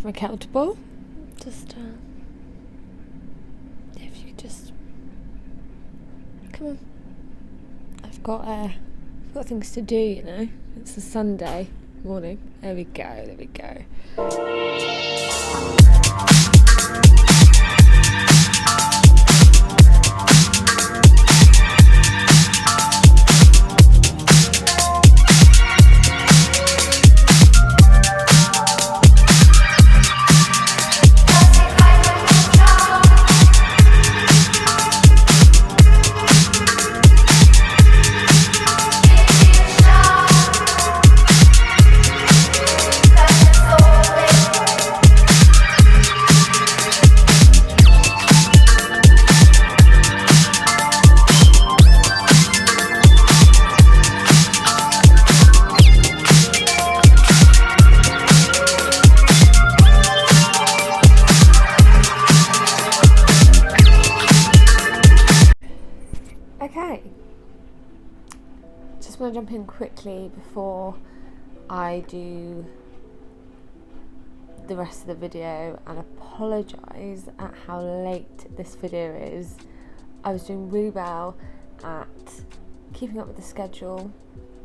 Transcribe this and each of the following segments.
from a countable. Just if you just come on. I've got things to do, you know. It's a Sunday morning. There we go. Okay, just want to jump in quickly before I do the rest of the video and apologise at how late this video is. I was doing really well at keeping up with the schedule.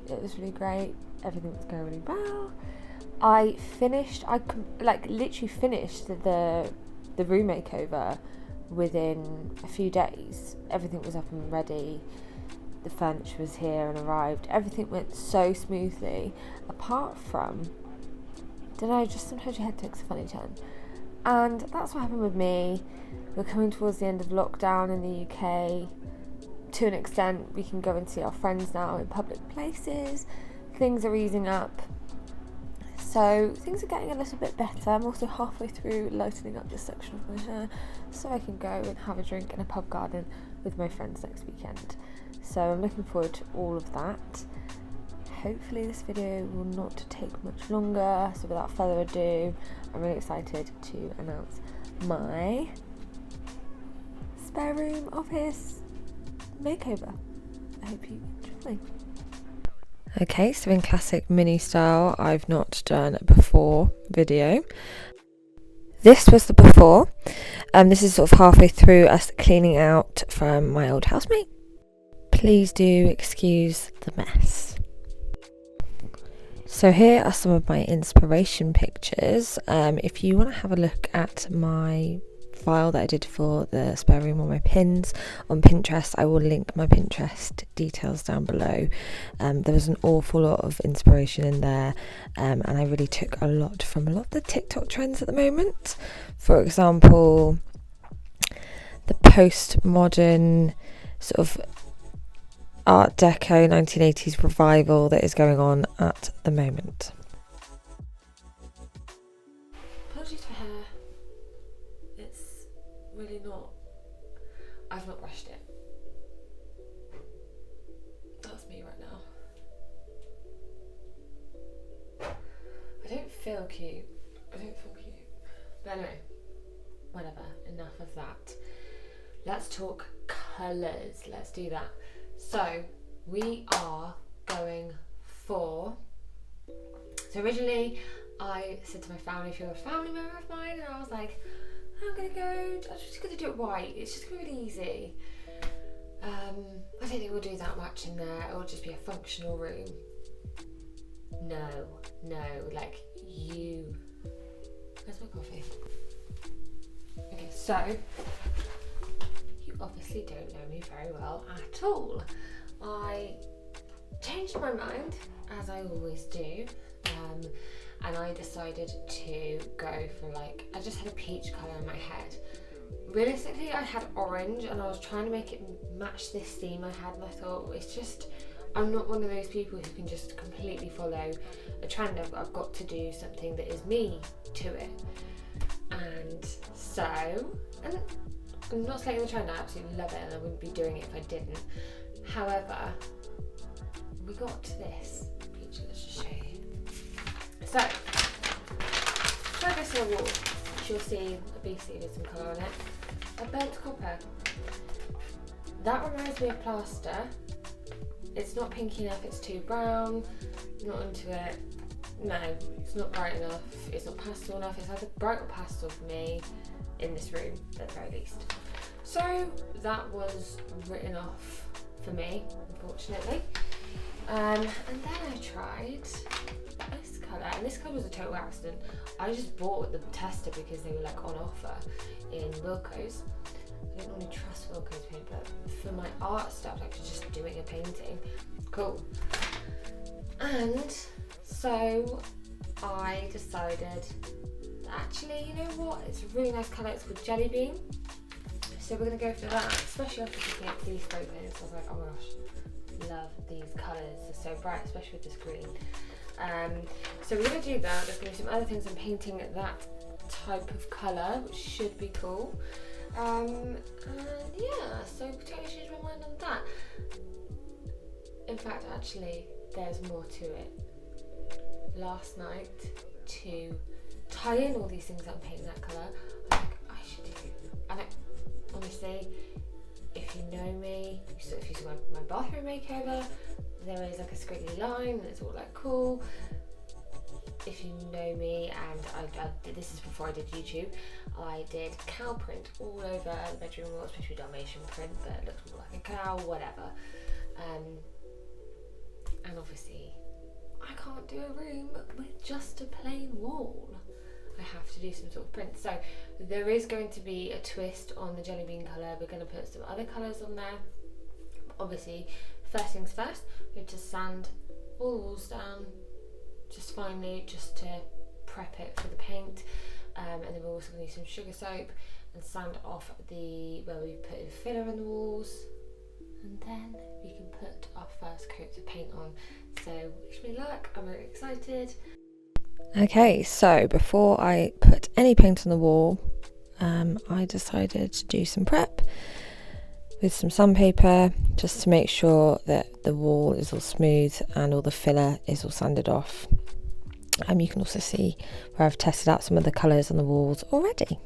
It was really great, everything was going really well. I literally finished the room makeover within a few days. Everything was up and ready, the furniture was here and arrived, everything went so smoothly, apart from, don't know, just sometimes your head takes a funny turn. And that's what happened with me. We're coming towards the end of lockdown in the UK. To an extent, we can go and see our friends now in public places. Things are easing up. So things are getting a little bit better. I'm also halfway through lightening up this section of my hair so I can go and have a drink in a pub garden with my friends next weekend. So I'm looking forward to all of that. Hopefully this video will not take much longer. So without further ado, I'm really excited to announce my spare room office makeover. I hope you enjoy. Okay, so in classic mini style, I've not done a before video. This was the before. This is sort of halfway through us cleaning out from my old housemate. Please do excuse the mess. So here are some of my inspiration pictures. If you want to have a look at my file that I did for the spare room on my pins on Pinterest, I will link my Pinterest details down below. There was an awful lot of inspiration in there, and I really took a lot from a lot of the TikTok trends at the moment. For example, the postmodern sort of Art Deco 1980s revival that is going on at the moment. Apologies for hair. It's really not, I've not brushed it. That's me right now. I don't feel cute. But anyway, whatever, enough of that. Let's talk colours. Let's do that. So we are going for, so originally I said to my family, if you're a family member of mine, and I was like, I'm just gonna do it white, it's just gonna be really easy. I don't think we'll do that much in there, it'll just be a functional room. No, like you, where's my coffee? Okay, so you obviously don't know me very well at all. I changed my mind, as I always do, and I decided to go for I just had a peach colour in my head. Realistically, I had orange and I was trying to make it match this theme I had, and I thought, it's just, I'm not one of those people who can just completely follow a trend. I've got to do something that is me to it. And so, and I'm not saying the trend, I absolutely love it and I wouldn't be doing it if I didn't. However, we got to this peach, let's just show you. So, show this on the wall, you'll see a BC with some colour on it. A burnt copper. That reminds me of plaster. It's not pinky enough, it's too brown, not into it. no, it's not bright enough, it's not pastel enough, it's either bright or pastel for me in this room at the very least. So that was written off for me, unfortunately. And then I tried this colour, and this colour was a total accident. I just bought the tester because they were like on offer in Wilko's. I don't normally trust Wilko's paint, but for my art stuff, like just doing a painting, cool. And so I decided that actually, you know what, it's a really nice colour, it's called Jelly Bean. So we're going to go for that, especially after looking at these photos. I was like, oh my gosh, love these colours, they're so bright, especially with this green. So we're going to do that. There's going to be some other things I'm painting that type of colour, which should be cool. And yeah, so totally changed my mind on that. In fact, actually, there's more to it. Last night, to tie in all these things that I'm painting that colour, I was like, I should do. And honestly, if you know me, if you see my bathroom makeover, there is like a squiggly line and it's all like cool. If you know me, and I did, this is before I did YouTube, I did cow print all over the bedroom wall. It's supposed to be Dalmatian print, but it looks more like a cow, whatever. And obviously, I can't do a room with just a plain wall. I have to do some sort of print. So there is going to be a twist on the Jelly Bean colour. We're going to put some other colours on there. Obviously, first things first, we have to sand all the walls down, just finally, just to prep it for the paint. And then we're also going to use some sugar soap and sand off where we put in filler in the walls. And then we can put our first coats of paint on. So wish me luck, I'm very excited. Okay, so before I put any paint on the wall, I decided to do some prep with some sandpaper, just to make sure that the wall is all smooth and all the filler is all sanded off. You can also see where I've tested out some of the colours on the walls already.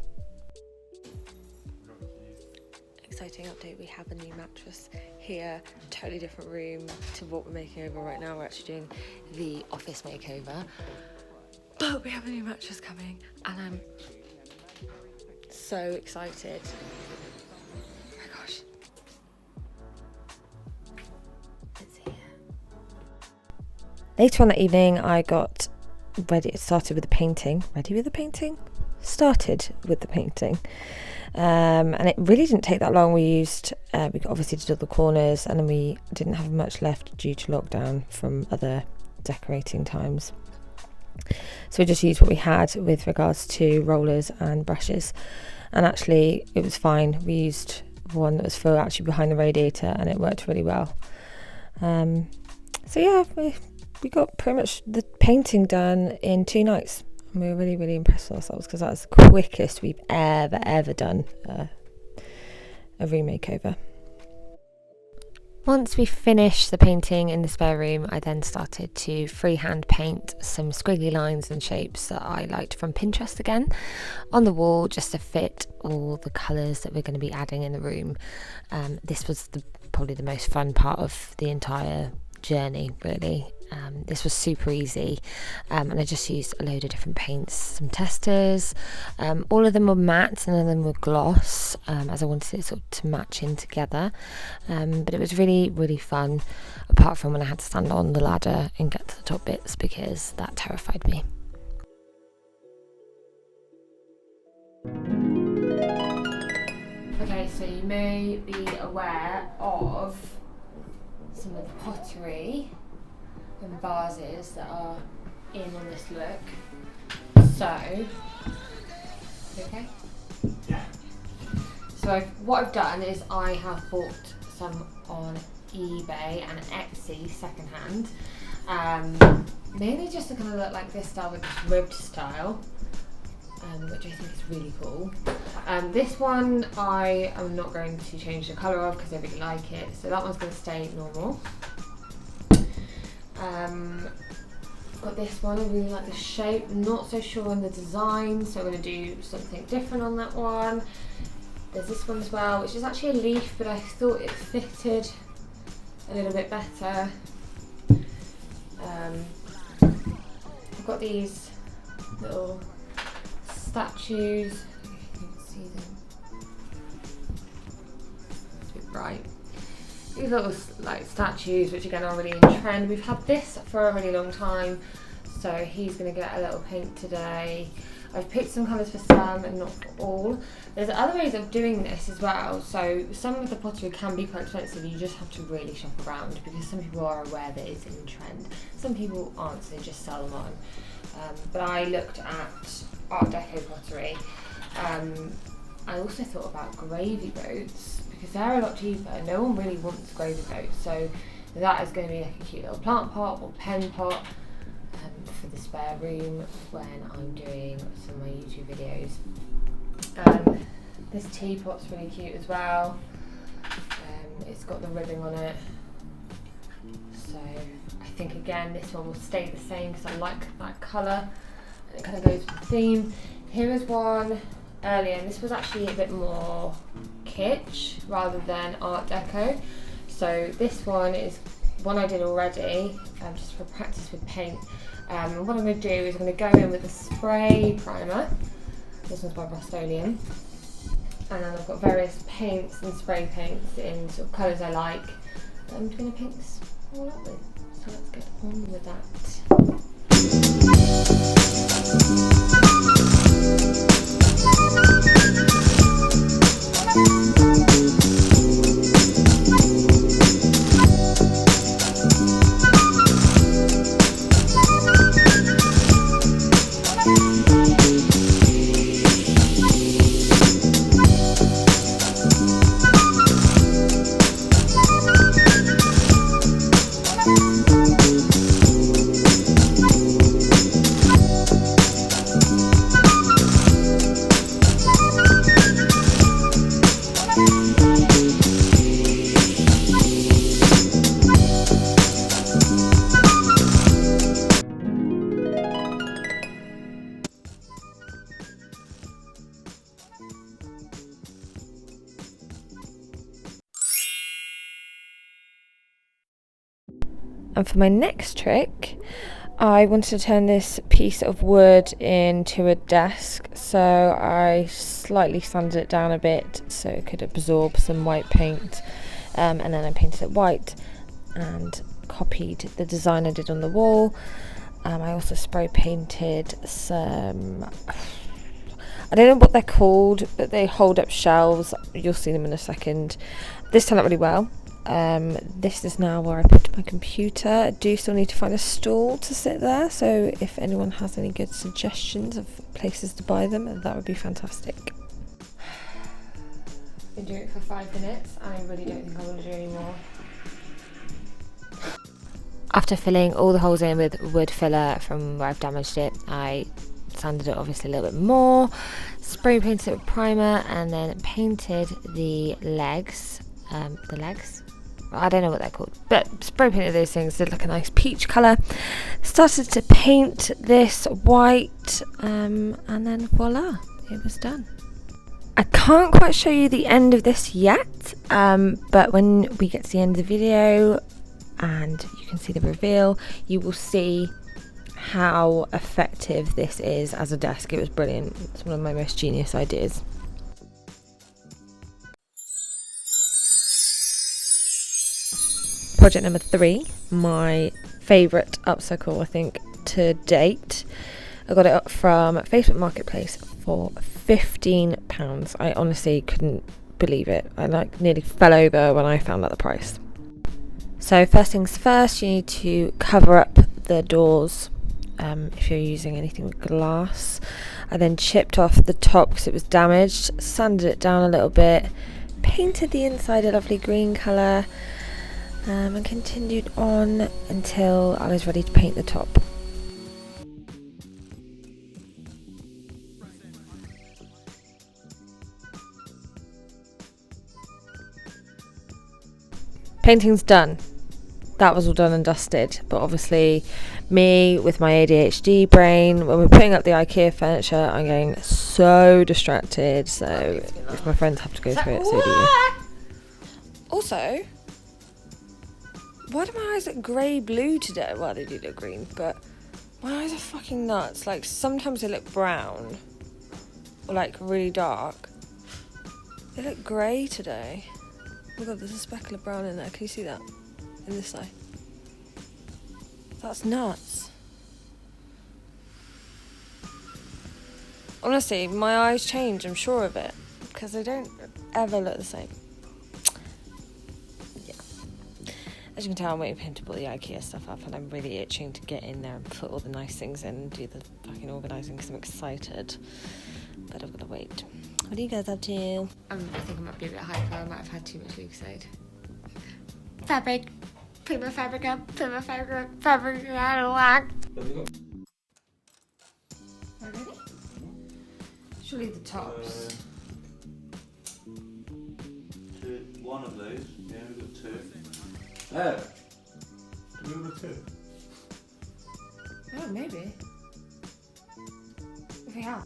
Exciting update, we have a new mattress here, totally different room to what we're making over right now. We're actually doing the office makeover, but we have a new mattress coming and I'm so excited. Oh my gosh. It's here. Later on that evening I got started with the painting. Started with the painting. And it really didn't take that long. We obviously did all the corners, and then we didn't have much left due to lockdown from other decorating times. So we just used what we had with regards to rollers and brushes, and actually it was fine. We used one that was full actually behind the radiator, and it worked really well. So yeah, we got pretty much the painting done in 2 nights. And we were really, really impressed with ourselves because that's the quickest we've ever done a room makeover. Once we finished the painting in the spare room, I then started to freehand paint some squiggly lines and shapes that I liked from Pinterest again on the wall, just to fit all the colours that we're going to be adding in the room. This was probably the most fun part of the entire journey, really. This was super easy, and I just used a load of different paints, some testers. All of them were matte, none of them were gloss, as I wanted it sort of to match in together. But it was really, really fun, apart from when I had to stand on the ladder and get to the top bits, because that terrified me. Okay, so you may be aware of some of the pottery and vases that are in on this look. So, okay? Yeah. So what I've done is I have bought some on eBay and Etsy secondhand. Mainly just to kind of look like this style with this ribbed style, which I think is really cool. This one I am not going to change the colour of because I really like it, so that one's going to stay normal. Got this one, I really like the shape, not so sure on the design, so I'm going to do something different on that one. There's this one as well, which is actually a leaf, but I thought it fitted a little bit better. I've got these little statues. I don't know if you can see them. It's a bit bright. These little like statues, which again are really in trend. We've had this for a really long time, so he's going to get a little paint today. I've picked some colours for some and not for all. There's other ways of doing this as well. So some of the pottery can be quite expensive. You just have to really shop around because some people are aware that it's in trend. Some people aren't, so they just sell them on. But I looked at Art Deco pottery. I also thought about gravy boats because they're a lot cheaper. No one really wants gravy boats, so that is going to be like a cute little plant pot or pen pot for the spare room when I'm doing some of my YouTube videos. This teapot's really cute as well. It's got the ribbing on it, so I think again this one will stay the same because I like that colour and it kind of goes with the theme. Here is one earlier, and this was actually a bit more kitsch rather than Art Deco. So this one is one I did already, just for practice with paint. What I'm going to do is I'm going to go in with a spray primer. This one's by Rust-Oleum. And then I've got various paints and spray paints in sort of colours I like that I'm going to paint this all up with. So let's get on with that. And for my next trick, I wanted to turn this piece of wood into a desk, so I slightly sanded it down a bit so it could absorb some white paint, and then I painted it white and copied the design I did on the wall. I also spray painted some, I don't know what they're called, but they hold up shelves. You'll see them in a second. This turned out really well. This is now where I put my computer. I do still need to find a stall to sit there, so if anyone has any good suggestions of places to buy them, that would be fantastic. Been doing it for 5 minutes and I really don't think I want to do any more. After filling all the holes in with wood filler from where I've damaged it, I sanded it obviously a little bit more, spray painted it with primer, and then painted the legs. I don't know what they're called, but spray painted those things, did like a nice peach colour. Started to paint this white, and then voila, it was done. I can't quite show you the end of this yet, but when we get to the end of the video and you can see the reveal, you will see how effective this is as a desk. It was brilliant. It's one of my most genius ideas. Project number 3, my favourite upcycle I think to date. I got it up from Facebook Marketplace for £15. I honestly couldn't believe it. I like nearly fell over when I found out the price. So first things first, you need to cover up the doors if you're using anything with glass. I then chipped off the top because it was damaged, sanded it down a little bit, painted the inside a lovely green colour, and continued on until I was ready to paint the top. Painting's done. That was all done and dusted, but obviously me with my ADHD brain, when we're putting up the IKEA furniture, I'm getting so distracted, so if my friends have to go through it, so do you. Also, why do my eyes look grey-blue today? Well, they do look green, but My eyes are fucking nuts. Like, sometimes they look brown. Or, like, really dark. They look grey today. Oh my god, there's a speckle of brown in there. Can you see that? In this eye. That's nuts. Honestly, my eyes change, I'm sure of it. Because they don't ever look the same. Yeah. As you can tell, I'm waiting for him to put the IKEA stuff up, and I'm really itching to get in there and put all the nice things in and do the fucking organising because I'm excited. But I've got to wait. What are you guys up to? I think I might be a bit hyper. I might have had too much Lucozade. Fabric. Put my fabric up. Put my fabric up. Fabric out of whack. Ready? Surely the tops. One of these. Yeah, we've got two. There. Do we have two? Oh, maybe. If we have.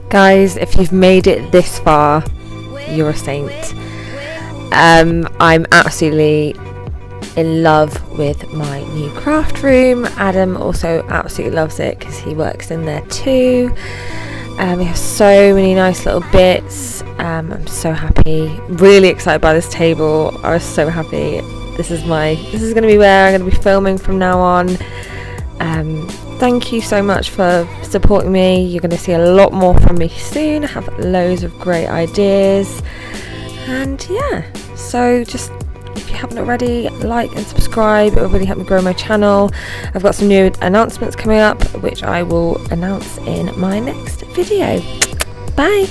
Guys, if you've made it this far, you're a saint. I'm absolutely in love with my new craft room. Adam also absolutely loves it because he works in there too. We have so many nice little bits. I'm so happy, really excited by this table. I was so happy. This is going to be where I'm going to be filming from now on. Thank you so much for supporting me. You're going to see a lot more from me soon. I have loads of great ideas. And yeah, so just if you haven't already, like and subscribe. It will really help me grow my channel. I've got some new announcements coming up, which I will announce in my next video. Bye.